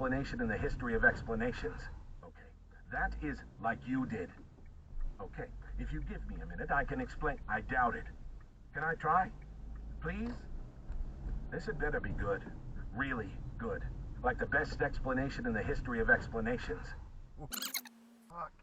explanation in the history of explanations. Okay, that is like you did. Okay, if you give me a minute, I can explain. I doubt it. Can I try? Please? This had better be good. Really good. Like the best explanation in the history of explanations. Fuck.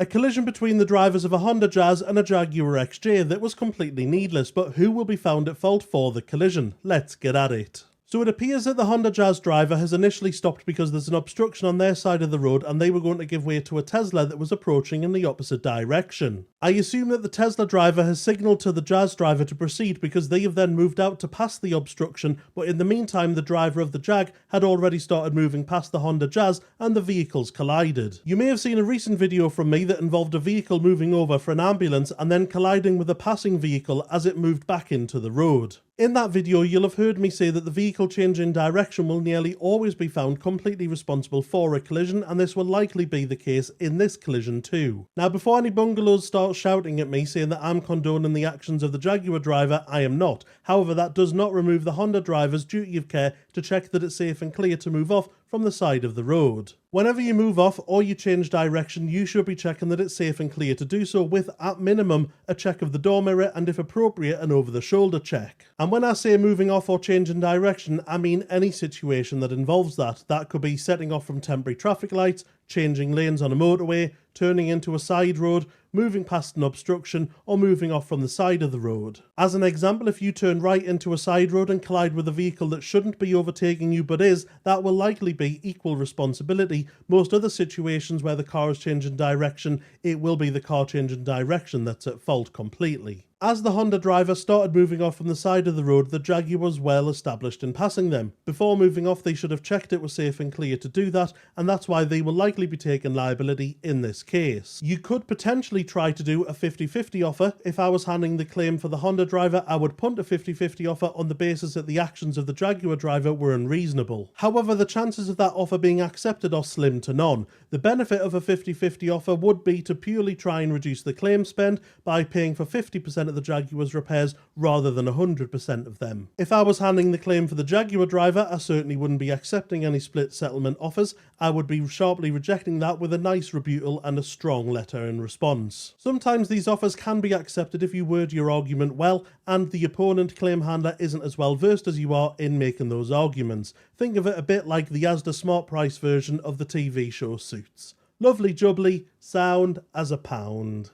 A collision between the drivers of a Honda Jazz and a Jaguar XJ that was completely needless, but who will be found at fault for the collision? Let's get at it. So it appears that the Honda Jazz driver has initially stopped because there's an obstruction on their side of the road and they were going to give way to a Tesla that was approaching in the opposite direction. I assume that the Tesla driver has signalled to the Jazz driver to proceed because they have then moved out to pass the obstruction, but in the meantime the driver of the Jag had already started moving past the Honda Jazz and the vehicles collided. You may have seen a recent video from me that involved a vehicle moving over for an ambulance and then colliding with a passing vehicle as it moved back into the road. In that video, you'll have heard me say that the vehicle change in direction will nearly always be found completely responsible for a collision, and this will likely be the case in this collision too. Now, before any bungalows start shouting at me saying that I'm condoning the actions of the Jaguar driver, I am not. However, that does not remove the Honda driver's duty of care to check that it's safe and clear to move off from the side of the road. Whenever you move off or you change direction, you should be checking that it's safe and clear to do so with, at minimum, a check of the door mirror and, if appropriate, an over-the-shoulder check. And when I say moving off or changing direction, I mean any situation that involves that. That could be setting off from temporary traffic lights, changing lanes on a motorway, turning into a side road, moving past an obstruction, or moving off from the side of the road. As an example, if you turn right into a side road and collide with a vehicle that shouldn't be overtaking you but is, that will likely be equal responsibility. Most other situations where the car is changing direction, it will be the car changing direction that's at fault completely. As the Honda driver started moving off from the side of the road, the Jaguar was well established in passing them. Before moving off, they should have checked it was safe and clear to do that, and that's why they will likely be taking liability in this case. You could potentially try to do a 50-50 offer. If I was handling the claim for the Honda driver, I would punt a 50-50 offer on the basis that the actions of the Jaguar driver were unreasonable. However, the chances of that offer being accepted are slim to none. The benefit of a 50-50 offer would be to purely try and reduce the claim spend by paying for 50% of the Jaguar's repairs rather than 100% of them. If I was handling the claim for the Jaguar driver, I certainly wouldn't be accepting any split settlement offers. I would be sharply rejecting that with a nice rebuttal and a strong letter in response. Sometimes these offers can be accepted if you word your argument well and the opponent claim handler isn't as well versed as you are in making those arguments. Think of it a bit like the Asda Smart Price version of the TV show Suits. Lovely jubbly, sound as a pound.